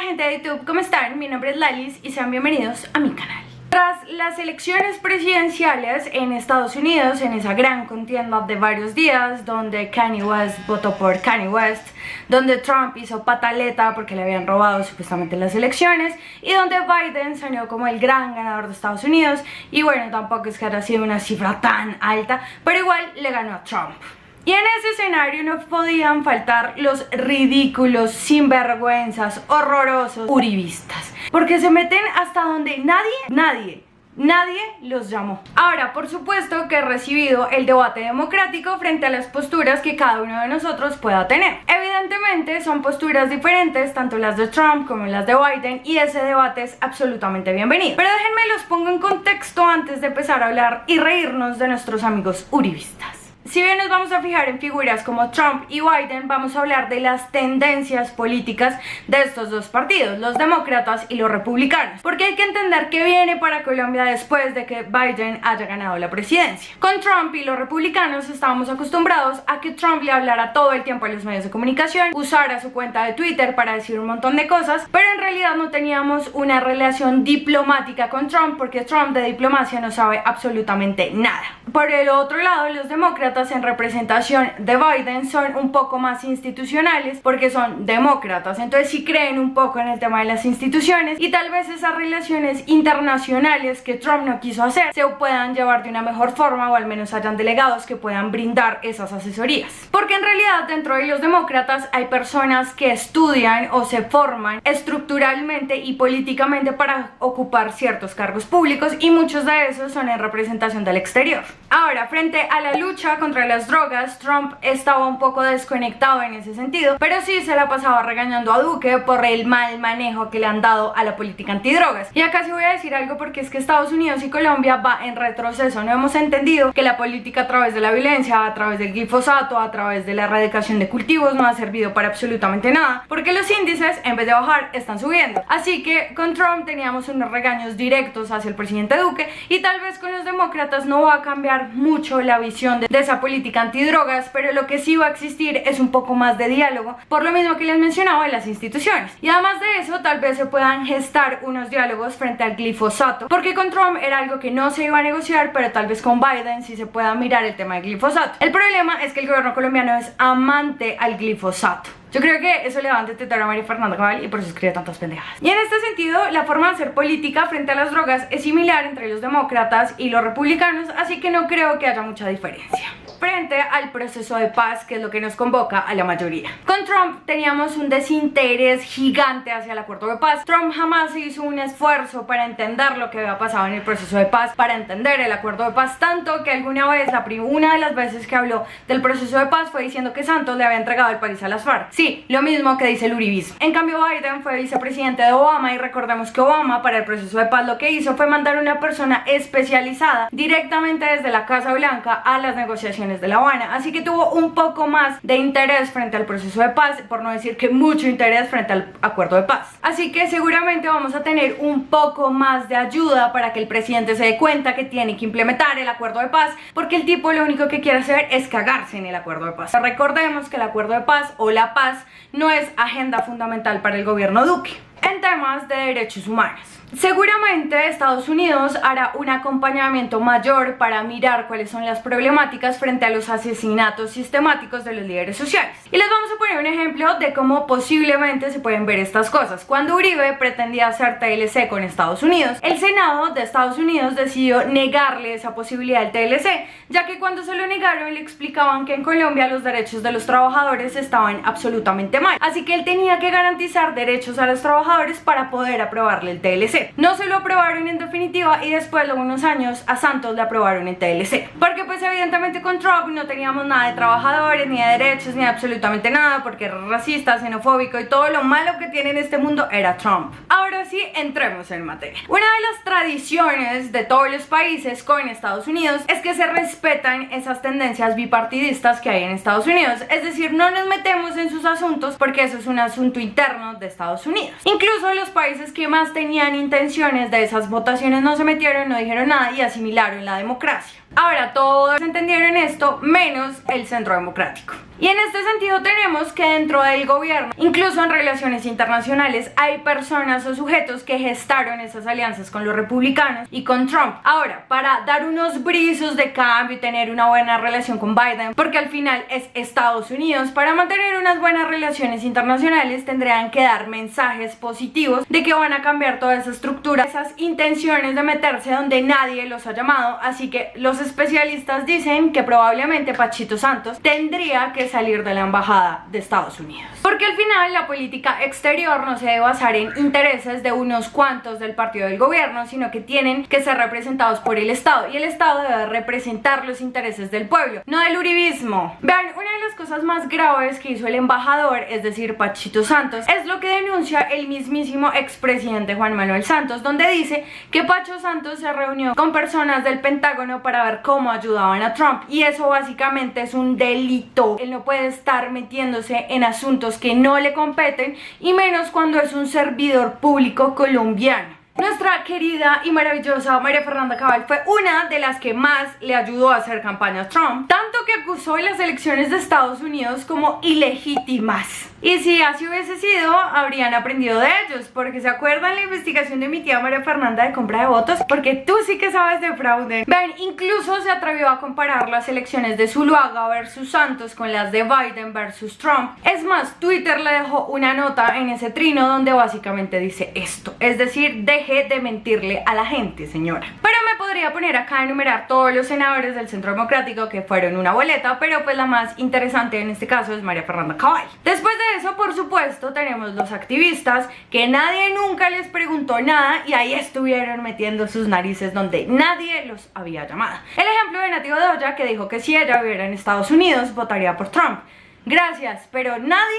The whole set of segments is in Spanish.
gente de YouTube, ¿cómo están? Mi nombre es Lalis y sean bienvenidos a mi canal. Tras las elecciones presidenciales en Estados Unidos, en esa gran contienda de varios días, donde Kanye West votó por Kanye West, donde Trump hizo pataleta porque le habían robado supuestamente las elecciones, y donde Biden salió como el gran ganador de Estados Unidos, y bueno, tampoco es que haya sido una cifra tan alta, pero igual le ganó a Trump. Y en ese escenario no podían faltar los ridículos, sinvergüenzas, horrorosos uribistas, porque se meten hasta donde nadie los llamó. Ahora, por supuesto que he recibido el debate democrático frente a las posturas que cada uno de nosotros pueda tener. Evidentemente son posturas diferentes, tanto las de Trump como las de Biden, y ese debate es absolutamente bienvenido. Pero déjenme los pongo en contexto antes de empezar a hablar y reírnos de nuestros amigos uribistas. Si bien nos vamos a fijar en figuras como Trump y Biden, vamos a hablar de las tendencias políticas de estos dos partidos, los demócratas y los republicanos, porque hay que entender qué viene para Colombia después de que Biden haya ganado la presidencia. Con Trump y los republicanos estábamos acostumbrados a que Trump le hablara todo el tiempo a los medios de comunicación, usara su cuenta de Twitter para decir un montón de cosas, pero en realidad no teníamos una relación diplomática con Trump, porque Trump de diplomacia no sabe absolutamente nada. Por el otro lado, los demócratas en representación de Biden son un poco más institucionales porque son demócratas, entonces sí creen un poco en el tema de las instituciones y tal vez esas relaciones internacionales que Trump no quiso hacer se puedan llevar de una mejor forma, o al menos hayan delegados que puedan brindar esas asesorías, porque en realidad dentro de los demócratas hay personas que estudian o se forman estructuralmente y políticamente para ocupar ciertos cargos públicos, y muchos de esos son en representación del exterior. Ahora, frente a la lucha contra las drogas, Trump estaba un poco desconectado en ese sentido, pero sí se la pasaba regañando a Duque por el mal manejo que le han dado a la política antidrogas. Y acá sí voy a decir algo, porque es que Estados Unidos y Colombia va en retroceso. No hemos entendido que la política a través de la violencia, a través del glifosato, a través de la erradicación de cultivos no ha servido para absolutamente nada, porque los índices en vez de bajar están subiendo. Así que con Trump teníamos unos regaños directos hacia el presidente Duque, y tal vez con los demócratas no va a cambiar mucho la visión de esa política antidrogas, pero lo que sí va a existir es un poco más de diálogo, por lo mismo que les mencionaba en las instituciones. Y además de eso, tal vez se puedan gestar unos diálogos frente al glifosato, porque con Trump era algo que no se iba a negociar, pero tal vez con Biden sí se pueda mirar el tema del glifosato. El problema es que el gobierno colombiano es amante al glifosato. Yo creo que eso le va a detectar a María Fernanda Cabal y por eso escribe tantas pendejas. Y en este sentido, la forma de hacer política frente a las drogas es similar entre los demócratas y los republicanos, así que no creo que haya mucha diferencia frente al proceso de paz, que es lo que nos convoca a la mayoría. Con Trump teníamos un desinterés gigante hacia el acuerdo de paz. Trump jamás hizo un esfuerzo para entender lo que había pasado en el proceso de paz, para entender el acuerdo de paz, tanto que alguna vez, una de las veces que habló del proceso de paz fue diciendo que Santos le había entregado el país a las FARC. Sí, lo mismo que dice el uribismo. En cambio, Biden fue vicepresidente de Obama, y recordemos que Obama para el proceso de paz lo que hizo fue mandar una persona especializada directamente desde la Casa Blanca a las negociaciones de La Habana, así que tuvo un poco más de interés frente al proceso de paz, por no decir que mucho interés frente al acuerdo de paz. Así que seguramente vamos a tener un poco más de ayuda para que el presidente se dé cuenta que tiene que implementar el acuerdo de paz, porque el tipo lo único que quiere hacer es cagarse en el acuerdo de paz. Recordemos que el acuerdo de paz o la paz no es agenda fundamental para el gobierno Duque en temas de derechos humanos. Seguramente Estados Unidos hará un acompañamiento mayor para mirar cuáles son las problemáticas frente a los asesinatos sistemáticos de los líderes sociales. Y les vamos a poner un ejemplo de cómo posiblemente se pueden ver estas cosas. Cuando Uribe pretendía hacer TLC con Estados Unidos, el Senado de Estados Unidos decidió negarle esa posibilidad del TLC, ya que cuando se lo negaron le explicaban que en Colombia los derechos de los trabajadores estaban absolutamente mal. Así que él tenía que garantizar derechos a los trabajadores para poder aprobarle el TLC. No se lo aprobaron en definitiva, y después de unos años a Santos le aprobaron el TLC, porque pues evidentemente con Trump no teníamos nada de trabajadores, ni de derechos, ni de absolutamente nada, porque era racista, xenofóbico, y todo lo malo que tiene en este mundo era Trump. Ahora sí, entremos en materia. Una de las tradiciones de todos los países con Estados Unidos es que se respetan esas tendencias bipartidistas que hay en Estados Unidos, es decir, no nos metemos en sus asuntos porque eso es un asunto interno de Estados Unidos. Incluso los países que más tenían intenciones de esas votaciones no se metieron, no dijeron nada y asimilaron la democracia. Ahora todos entendieron esto menos el Centro Democrático. Y en este sentido tenemos que dentro del gobierno, incluso en relaciones internacionales, hay personas o sujetos que gestaron esas alianzas con los republicanos y con Trump. Ahora, para dar unos brizos de cambio y tener una buena relación con Biden, porque al final es Estados Unidos, para mantener unas buenas relaciones internacionales tendrían que dar mensajes positivos de que van a cambiar toda esa estructura, esas intenciones de meterse donde nadie los ha llamado. Así que los especialistas dicen que probablemente Pachito Santos tendría que salir de la embajada de Estados Unidos, porque al final la política exterior no se debe basar en intereses de unos cuantos del partido del gobierno, sino que tienen que ser representados por el Estado, y el Estado debe representar los intereses del pueblo, no del uribismo. Vean, una de las cosas más graves que hizo el embajador, es decir, Pachito Santos, es lo que denuncia el mismísimo expresidente Juan Manuel Santos, donde dice que Pacho Santos se reunió con personas del Pentágono para ver cómo ayudaban a Trump, y eso básicamente es un delito. Él no puede estar metiéndose en asuntos que no le competen, y menos cuando es un servidor público colombiano. Nuestra querida y maravillosa María Fernanda Cabal fue una de las que más le ayudó a hacer campaña a Trump, tanto que acusó las elecciones de Estados Unidos como ilegítimas. Y si así hubiese sido, habrían aprendido de ellos, porque ¿se acuerdan la investigación de mi tía María Fernanda de compra de votos? Porque tú sí que sabes de fraude. Ven, incluso se atrevió a comparar las elecciones de Zuluaga versus Santos con las de Biden versus Trump. Es más, Twitter le dejó una nota en ese trino donde básicamente dice esto, es decir, deje de mentirle a la gente, señora. Pero me podría poner acá a enumerar todos los senadores del Centro Democrático que fueron una boleta, pero pues la más interesante en este caso es María Fernanda Cabal. Después de eso, por supuesto, tenemos los activistas que nadie nunca les preguntó nada y ahí estuvieron metiendo sus narices donde nadie los había llamado. El ejemplo de Nati Bedoya, que dijo que si ella viviera en Estados Unidos votaría por Trump. Gracias, pero nadie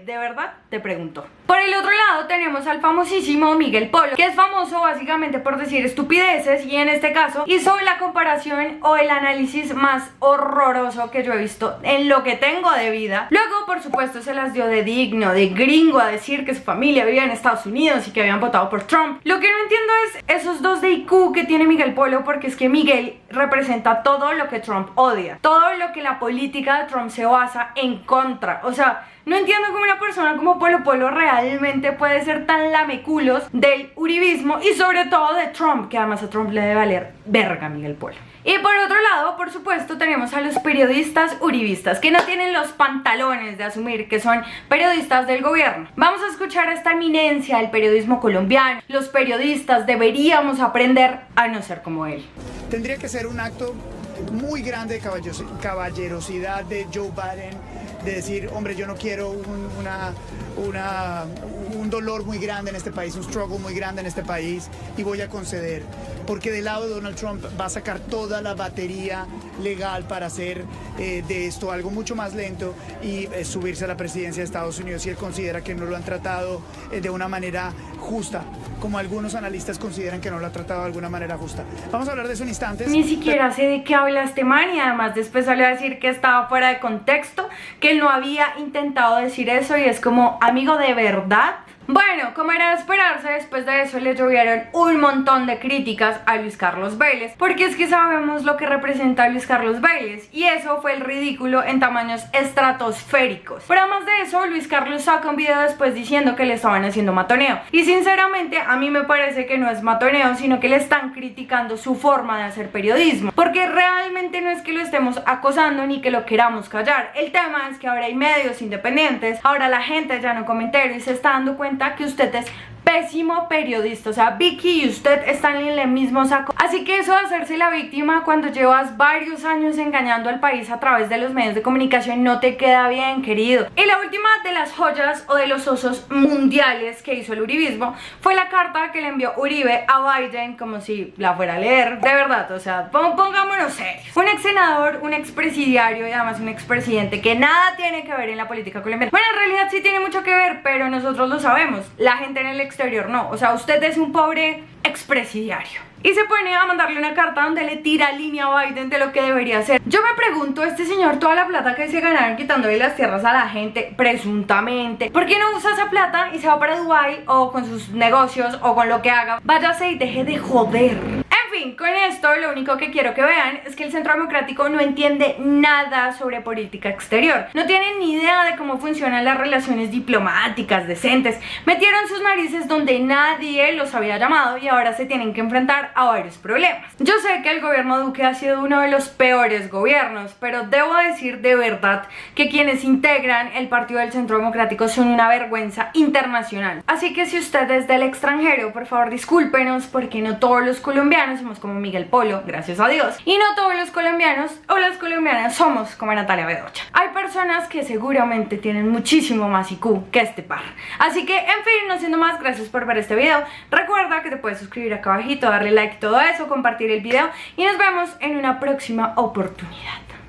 de verdad te preguntó. Por el otro lado tenemos al famosísimo Miguel Polo, que es famoso básicamente por decir estupideces, y en este caso hizo la comparación o el análisis más horroroso que yo he visto en lo que tengo de vida. Luego, por supuesto, se las dio de digno, de gringo, a decir que su familia vivía en Estados Unidos y que habían votado por Trump. Lo que no entiendo es esos 2 de IQ que tiene Miguel Polo, porque es que Miguel representa todo lo que Trump odia, todo lo que la política de Trump se basa en contra. O sea, no entiendo cómo una persona como Polo realmente puede ser tan lameculos del uribismo y sobre todo de Trump, que además a Trump le debe valer verga Miguel Polo. Y por otro lado, por supuesto, tenemos a los periodistas uribistas, que no tienen los pantalones de asumir que son periodistas del gobierno. Vamos a escuchar a esta eminencia del periodismo colombiano. Los periodistas deberíamos aprender a no ser como él. Tendría que ser un acto muy grande de caballerosidad de Joe Biden, de decir, hombre, yo no quiero un dolor muy grande en este país, un struggle muy grande en este país, y voy a conceder, porque del lado de Donald Trump va a sacar toda la batería legal para hacer de esto algo mucho más lento y subirse a la presidencia de Estados Unidos, si él considera que no lo han tratado de una manera justa, como algunos analistas consideran que no lo ha tratado de alguna manera justa. Vamos a hablar de eso en instantes. Ni siquiera sé de qué habla este man, y además después salió a decir que estaba fuera de contexto, que él no había intentado decir eso, y es como, amigo, ¿de verdad? Bueno, como era de esperarse, después de eso le llovieron un montón de críticas a Luis Carlos Vélez, porque es que sabemos lo que representa Luis Carlos Vélez, y eso fue el ridículo en tamaños estratosféricos. Pero además de eso, Luis Carlos saca un video después diciendo que le estaban haciendo matoneo, y sinceramente a mí me parece que no es matoneo, sino que le están criticando su forma de hacer periodismo, porque realmente no es que lo estemos acosando ni que lo queramos callar. El tema es que ahora hay medios independientes, ahora la gente ya no comentario y se está dando cuenta que usted es pésimo periodista. O sea, Vicky y usted están en el mismo saco. Así que eso de hacerse la víctima cuando llevas varios años engañando al país a través de los medios de comunicación no te queda bien, querido. Y la última de las joyas o de los osos mundiales que hizo el uribismo fue la carta que le envió Uribe a Biden, como si la fuera a leer. De verdad, o sea, pongámonos serios. Un ex senador, un ex presidiario y además un ex presidente que nada tiene que ver en la política colombiana. Bueno, en realidad sí tiene mucho que ver, pero nosotros lo sabemos. La gente en el exterior no. O sea, usted es un pobre expresidiario. Y se pone a mandarle una carta donde le tira línea a Biden de lo que debería hacer. Yo me pregunto, este señor, toda la plata que se ganaron quitándole las tierras a la gente, presuntamente, ¿por qué no usa esa plata y se va para Dubái o con sus negocios o con lo que haga? Váyase y deje de joder. En fin, con esto lo único que quiero que vean es que el Centro Democrático no entiende nada sobre política exterior. No tienen ni idea de cómo funcionan las relaciones diplomáticas decentes. Metieron sus narices donde nadie los había llamado y ahora se tienen que enfrentar a varios problemas. Yo sé que el gobierno Duque ha sido uno de los peores gobiernos, pero debo decir de verdad que quienes integran el Partido del Centro Democrático son una vergüenza internacional. Así que si usted es del extranjero, por favor discúlpenos, porque no todos los colombianos somos como Miguel Polo, gracias a Dios, y no todos los colombianos o las colombianas somos como Natalia Bedoya. Hay personas que seguramente tienen muchísimo más IQ que este par. Así que, en fin, no siendo más, gracias por ver este video. Recuerda que te puedes suscribir acá abajito, darle like, todo eso, compartir el video y nos vemos en una próxima oportunidad.